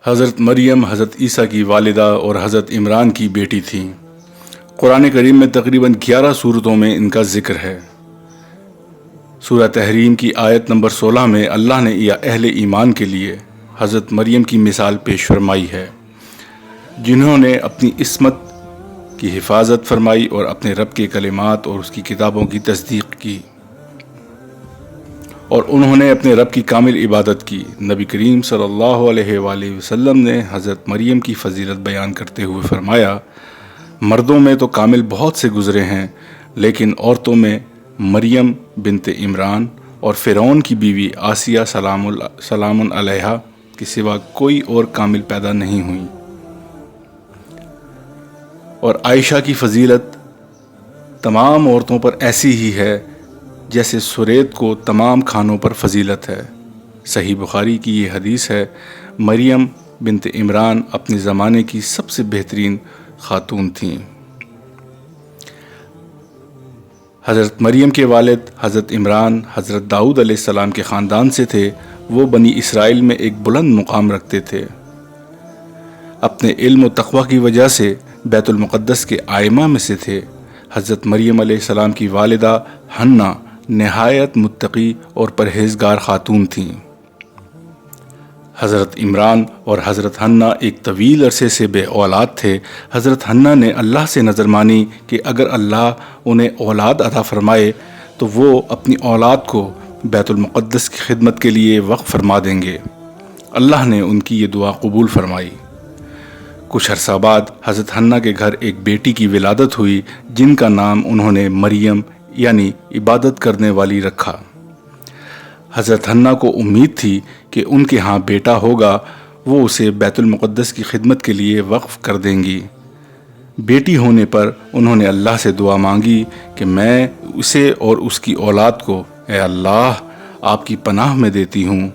حضرت مریم حضرت عیسیٰ کی والدہ اور حضرت عمران کی بیٹی تھیں۔ قرآن کریم میں تقریباً 11 صورتوں میں ان کا ذکر ہے۔ سورہ تحریم کی آیت نمبر 16 میں اللہ نے اہل ایمان کے لیے حضرت مریم کی مثال پیش فرمائی ہے، جنہوں نے اپنی عصمت کی حفاظت فرمائی اور اپنے رب کے کلمات اور اس کی کتابوں کی تصدیق کی، اور انہوں نے اپنے رب کی کامل عبادت کی۔ نبی کریم صلی اللہ علیہ وآلہ وسلم نے حضرت مریم کی فضیلت بیان کرتے ہوئے فرمایا، مردوں میں تو کامل بہت سے گزرے ہیں، لیکن عورتوں میں مریم بنت عمران اور فرعون کی بیوی آسیہ سلام علیہا کے سوا کوئی اور کامل پیدا نہیں ہوئی۔ اور عائشہ کی فضیلت تمام عورتوں پر ایسی ہی ہے جیسے سریت کو تمام کھانوں پر فضیلت ہے۔ صحیح بخاری کی یہ حدیث ہے، مریم بنت عمران اپنے زمانے کی سب سے بہترین خاتون تھیں۔ حضرت مریم کے والد حضرت عمران حضرت داؤد علیہ السلام کے خاندان سے تھے۔ وہ بنی اسرائیل میں ایک بلند مقام رکھتے تھے۔ اپنے علم و تقوی کی وجہ سے بیت المقدس کے ائمہ میں سے تھے۔ حضرت مریم علیہ السلام کی والدہ حنہ نہایت متقی اور پرہیزگار خاتون تھیں۔ حضرت عمران اور حضرت حنہ ایک طویل عرصے سے بے اولاد تھے۔ حضرت حنہ نے اللہ سے نظر مانی کہ اگر اللہ انہیں اولاد عطا فرمائے تو وہ اپنی اولاد کو بیت المقدس کی خدمت کے لیے وقف فرما دیں گے۔ اللہ نے ان کی یہ دعا قبول فرمائی۔ کچھ عرصہ بعد حضرت حنہ کے گھر ایک بیٹی کی ولادت ہوئی، جن کا نام انہوں نے مریم یعنی عبادت کرنے والی رکھا۔ حضرت حنہ کو امید تھی کہ ان کے ہاں بیٹا ہوگا، وہ اسے بیت المقدس کی خدمت کے لیے وقف کر دیں گی۔ بیٹی ہونے پر انہوں نے اللہ سے دعا مانگی کہ میں اسے اور اس کی اولاد کو اے اللہ آپ کی پناہ میں دیتی ہوں۔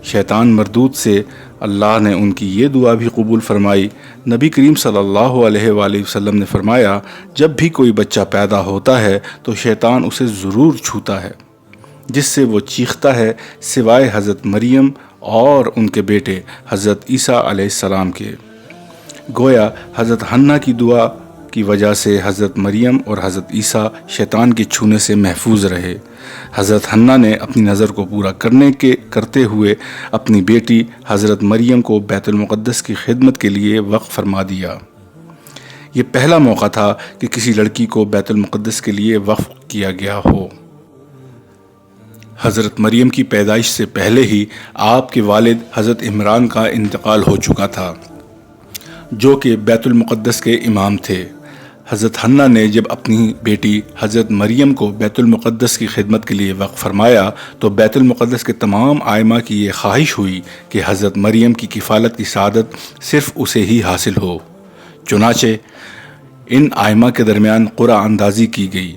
شیطان مردود سے اللہ نے ان کی یہ دعا بھی قبول فرمائی۔ نبی کریم صلی اللہ علیہ وآلہ وسلم نے فرمایا، جب بھی کوئی بچہ پیدا ہوتا ہے تو شیطان اسے ضرور چھوتا ہے، جس سے وہ چیختا ہے، سوائے حضرت مریم اور ان کے بیٹے حضرت عیسیٰ علیہ السلام کے۔ گویا حضرت حنہ کی دعا کی وجہ سے حضرت مریم اور حضرت عیسیٰ شیطان کے چھونے سے محفوظ رہے۔ حضرت حنہ نے اپنی نظر کو پورا کرتے ہوئے اپنی بیٹی حضرت مریم کو بیت المقدس کی خدمت کے لیے وقف فرما دیا۔ یہ پہلا موقع تھا کہ کسی لڑکی کو بیت المقدس کے لیے وقف کیا گیا ہو۔ حضرت مریم کی پیدائش سے پہلے ہی آپ کے والد حضرت عمران کا انتقال ہو چکا تھا، جو کہ بیت المقدس کے امام تھے۔ حضرت حنہ نے جب اپنی بیٹی حضرت مریم کو بیت المقدس کی خدمت کے لیے وقف فرمایا تو بیت المقدس کے تمام ائمہ کی یہ خواہش ہوئی کہ حضرت مریم کی کفالت کی سعادت صرف اسے ہی حاصل ہو۔ چنانچہ ان ائمہ کے درمیان قرعہ اندازی کی گئی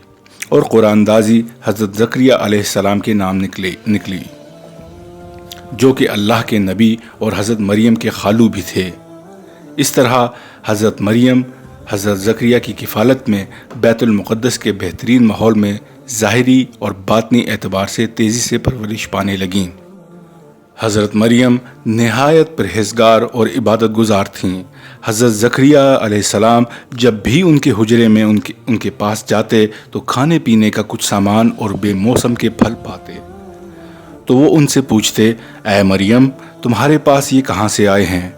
اور قرعہ اندازی حضرت زکریہ علیہ السلام کے نام نکلی، جو کہ اللہ کے نبی اور حضرت مریم کے خالو بھی تھے۔ اس طرح حضرت مریم حضرت زکریہ کی کفالت میں بیت المقدس کے بہترین ماحول میں ظاہری اور باطنی اعتبار سے تیزی سے پرورش پانے لگیں۔ حضرت مریم نہایت پرہیزگار اور عبادت گزار تھیں۔ حضرت زکریہ علیہ السلام جب بھی ان کے حجرے میں ان کے پاس جاتے تو کھانے پینے کا کچھ سامان اور بے موسم کے پھل پاتے، تو وہ ان سے پوچھتے، اے مریم تمہارے پاس یہ کہاں سے آئے ہیں؟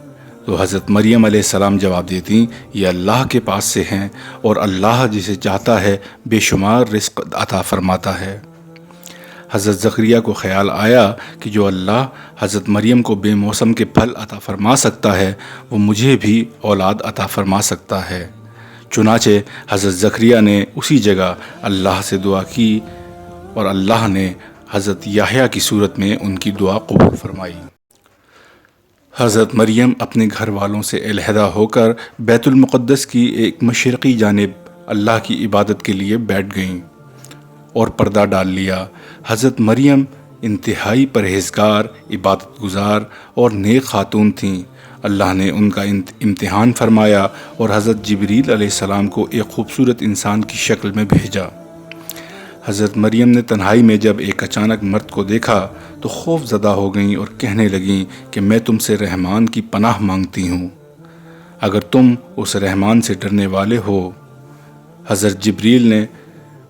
تو حضرت مریم علیہ السلام جواب دیتی، یہ اللہ کے پاس سے ہیں، اور اللہ جسے چاہتا ہے بے شمار رزق عطا فرماتا ہے۔ حضرت زکریہ کو خیال آیا کہ جو اللہ حضرت مریم کو بے موسم کے پھل عطا فرما سکتا ہے، وہ مجھے بھی اولاد عطا فرما سکتا ہے۔ چنانچہ حضرت زکریہ نے اسی جگہ اللہ سے دعا کی اور اللہ نے حضرت یحییٰ کی صورت میں ان کی دعا قبول فرمائی۔ حضرت مریم اپنے گھر والوں سے علیحدہ ہو کر بیت المقدس کی ایک مشرقی جانب اللہ کی عبادت کے لیے بیٹھ گئیں اور پردہ ڈال لیا۔ حضرت مریم انتہائی پرہیزگار، عبادت گزار اور نیک خاتون تھیں۔ اللہ نے ان کا امتحان فرمایا اور حضرت جبریل علیہ السلام کو ایک خوبصورت انسان کی شکل میں بھیجا۔ حضرت مریم نے تنہائی میں جب ایک اچانک مرد کو دیکھا تو خوف زدہ ہو گئیں اور کہنے لگیں کہ میں تم سے رحمان کی پناہ مانگتی ہوں، اگر تم اس رحمان سے ڈرنے والے ہو۔ حضرت جبریل نے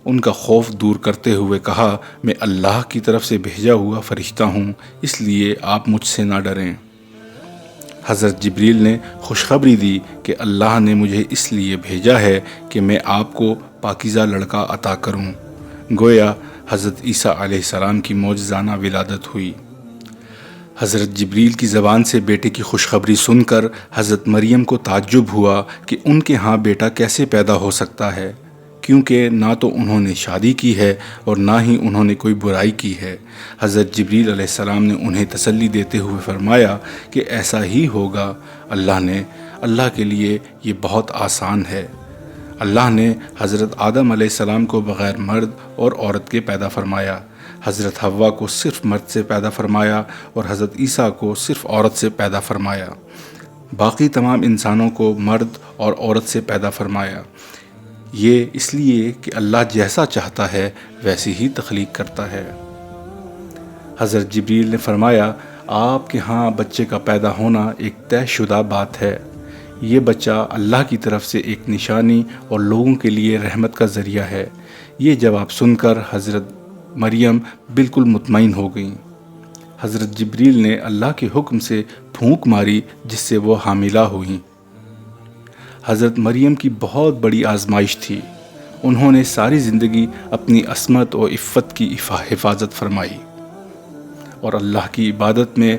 ان کا خوف دور کرتے ہوئے کہا، میں اللہ کی طرف سے بھیجا ہوا فرشتہ ہوں، اس لیے آپ مجھ سے نہ ڈریں۔ حضرت جبریل نے خوشخبری دی کہ اللہ نے مجھے اس لیے بھیجا ہے کہ میں آپ کو پاکیزہ لڑکا عطا کروں۔ گویا حضرت عیسیٰ علیہ السلام کی معجزانہ ولادت ہوئی۔ حضرت جبریل کی زبان سے بیٹے کی خوشخبری سن کر حضرت مریم کو تعجب ہوا کہ ان کے ہاں بیٹا کیسے پیدا ہو سکتا ہے، کیونکہ نہ تو انہوں نے شادی کی ہے اور نہ ہی انہوں نے کوئی برائی کی ہے۔ حضرت جبریل علیہ السلام نے انہیں تسلی دیتے ہوئے فرمایا کہ ایسا ہی ہوگا، اللہ کے لیے یہ بہت آسان ہے۔ اللہ نے حضرت آدم علیہ السلام کو بغیر مرد اور عورت کے پیدا فرمایا، حضرت حوا کو صرف مرد سے پیدا فرمایا اور حضرت عیسیٰ کو صرف عورت سے پیدا فرمایا۔ باقی تمام انسانوں کو مرد اور عورت سے پیدا فرمایا۔ یہ اس لیے کہ اللہ جیسا چاہتا ہے ویسی ہی تخلیق کرتا ہے۔ حضرت جبریل نے فرمایا، آپ کے ہاں بچے کا پیدا ہونا ایک طے شدہ بات ہے۔ یہ بچہ اللہ کی طرف سے ایک نشانی اور لوگوں کے لیے رحمت کا ذریعہ ہے۔ یہ جواب سن کر حضرت مریم بالکل مطمئن ہو گئیں۔ حضرت جبریل نے اللہ کے حکم سے پھونک ماری جس سے وہ حاملہ ہوئیں۔ حضرت مریم کی بہت بڑی آزمائش تھی۔ انہوں نے ساری زندگی اپنی عصمت اور عفت کی حفاظت فرمائی اور اللہ کی عبادت میں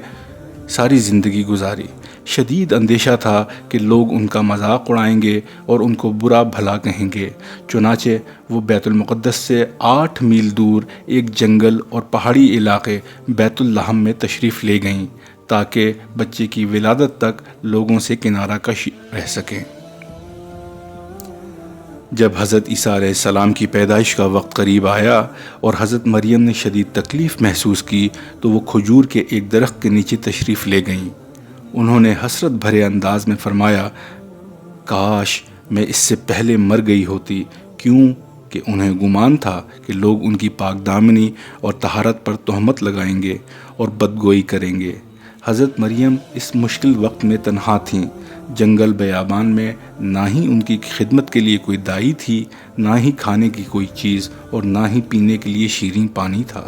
ساری زندگی گزاری۔ شدید اندیشہ تھا کہ لوگ ان کا مذاق اڑائیں گے اور ان کو برا بھلا کہیں گے، چنانچہ وہ بیت المقدس سے 8 میل دور ایک جنگل اور پہاڑی علاقے بیت اللحم میں تشریف لے گئیں تاکہ بچے کی ولادت تک لوگوں سے کنارہ کش رہ سکیں۔ جب حضرت عیسیٰ علیہ السلام کی پیدائش کا وقت قریب آیا اور حضرت مریم نے شدید تکلیف محسوس کی تو وہ کھجور کے ایک درخت کے نیچے تشریف لے گئیں۔ انہوں نے حسرت بھرے انداز میں فرمایا، کاش میں اس سے پہلے مر گئی ہوتی، کیوں کہ انہیں گمان تھا کہ لوگ ان کی پاک دامنی اور طہارت پر تہمت لگائیں گے اور بدگوئی کریں گے۔ حضرت مریم اس مشکل وقت میں تنہا تھیں۔ جنگل بیابان میں نہ ہی ان کی خدمت کے لیے کوئی دائی تھی، نہ ہی کھانے کی کوئی چیز اور نہ ہی پینے کے لیے شیریں پانی تھا۔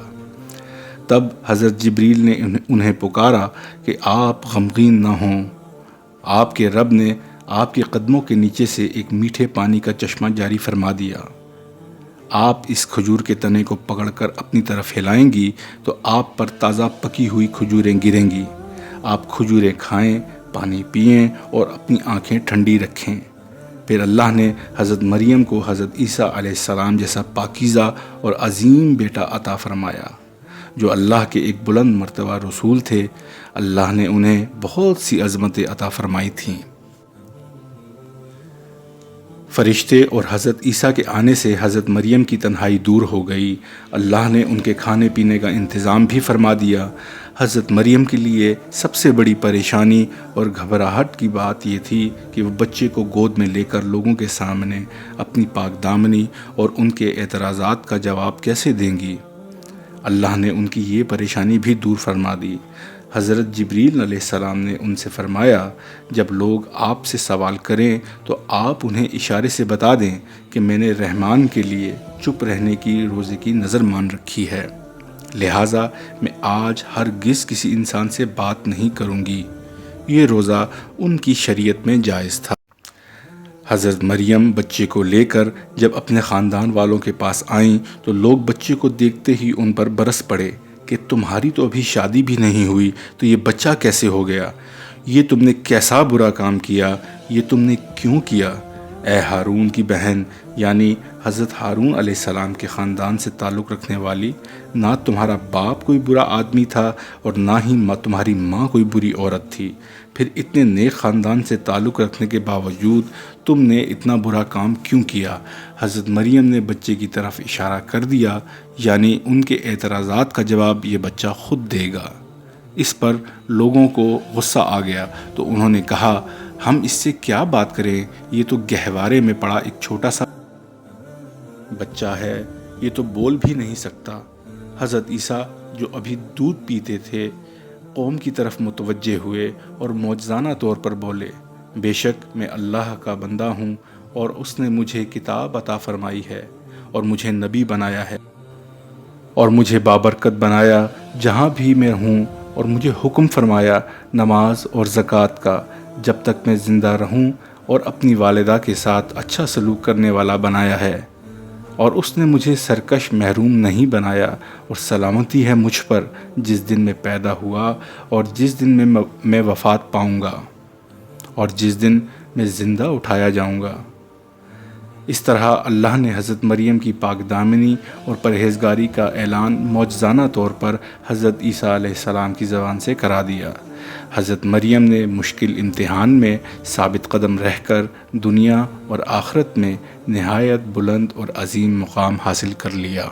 تب حضرت جبریل نے انہیں پکارا کہ آپ غمگین نہ ہوں، آپ کے رب نے آپ کے قدموں کے نیچے سے ایک میٹھے پانی کا چشمہ جاری فرما دیا۔ آپ اس کھجور کے تنے کو پکڑ کر اپنی طرف ہلائیں گی تو آپ پر تازہ پکی ہوئی کھجوریں گریں گی۔ آپ کھجوریں کھائیں، پانی پئیں اور اپنی آنکھیں ٹھنڈی رکھیں۔ پھر اللہ نے حضرت مریم کو حضرت عیسیٰ علیہ السلام جیسا پاکیزہ اور عظیم بیٹا عطا فرمایا، جو اللہ کے ایک بلند مرتبہ رسول تھے۔ اللہ نے انہیں بہت سی عظمتیں عطا فرمائی تھیں۔ فرشتے اور حضرت عیسیٰ کے آنے سے حضرت مریم کی تنہائی دور ہو گئی۔ اللہ نے ان کے کھانے پینے کا انتظام بھی فرما دیا۔ حضرت مریم کے لیے سب سے بڑی پریشانی اور گھبراہٹ کی بات یہ تھی کہ وہ بچے کو گود میں لے کر لوگوں کے سامنے اپنی پاک دامنی اور ان کے اعتراضات کا جواب کیسے دیں گی۔ اللہ نے ان کی یہ پریشانی بھی دور فرما دی۔ حضرت جبریل علیہ السلام نے ان سے فرمایا، جب لوگ آپ سے سوال کریں تو آپ انہیں اشارے سے بتا دیں کہ میں نے رحمان کے لیے چپ رہنے کی روزے کی نظر مان رکھی ہے، لہٰذا میں آج ہرگز کسی انسان سے بات نہیں کروں گی۔ یہ روزہ ان کی شریعت میں جائز تھا۔ حضرت مریم بچے کو لے کر جب اپنے خاندان والوں کے پاس آئیں تو لوگ بچے کو دیکھتے ہی ان پر برس پڑے کہ تمہاری تو ابھی شادی بھی نہیں ہوئی تو یہ بچہ کیسے ہو گیا؟ یہ تم نے کیسا برا کام کیا؟ یہ تم نے کیوں کیا؟ اے ہارون کی بہن یعنی حضرت ہارون علیہ السلام کے خاندان سے تعلق رکھنے والی، نہ تمہارا باپ کوئی برا آدمی تھا اور نہ ہی تمہاری ماں کوئی بری عورت تھی، پھر اتنے نیک خاندان سے تعلق رکھنے کے باوجود تم نے اتنا برا کام کیوں کیا؟ حضرت مریم نے بچے کی طرف اشارہ کر دیا، یعنی ان کے اعتراضات کا جواب یہ بچہ خود دے گا۔ اس پر لوگوں کو غصہ آ گیا تو انہوں نے کہا، ہم اس سے کیا بات کریں؟ یہ تو گہوارے میں پڑا ایک چھوٹا سا بچہ ہے، یہ تو بول بھی نہیں سکتا۔ حضرت عیسیٰ جو ابھی دودھ پیتے تھے قوم کی طرف متوجہ ہوئے اور معجزانہ طور پر بولے، بے شک میں اللہ کا بندہ ہوں اور اس نے مجھے کتاب عطا فرمائی ہے اور مجھے نبی بنایا ہے اور مجھے بابرکت بنایا جہاں بھی میں ہوں، اور مجھے حکم فرمایا نماز اور زکوٰۃ کا جب تک میں زندہ رہوں، اور اپنی والدہ کے ساتھ اچھا سلوک کرنے والا بنایا ہے، اور اس نے مجھے سرکش محروم نہیں بنایا، اور سلامتی ہے مجھ پر جس دن میں پیدا ہوا اور جس دن میں وفات پاؤں گا اور جس دن میں زندہ اٹھایا جاؤں گا۔ اس طرح اللہ نے حضرت مریم کی پاک دامنی اور پرہیزگاری کا اعلان معجزانہ طور پر حضرت عیسیٰ علیہ السلام کی زبان سے کرا دیا۔ حضرت مریم نے مشکل امتحان میں ثابت قدم رہ کر دنیا اور آخرت میں نہایت بلند اور عظیم مقام حاصل کر لیا۔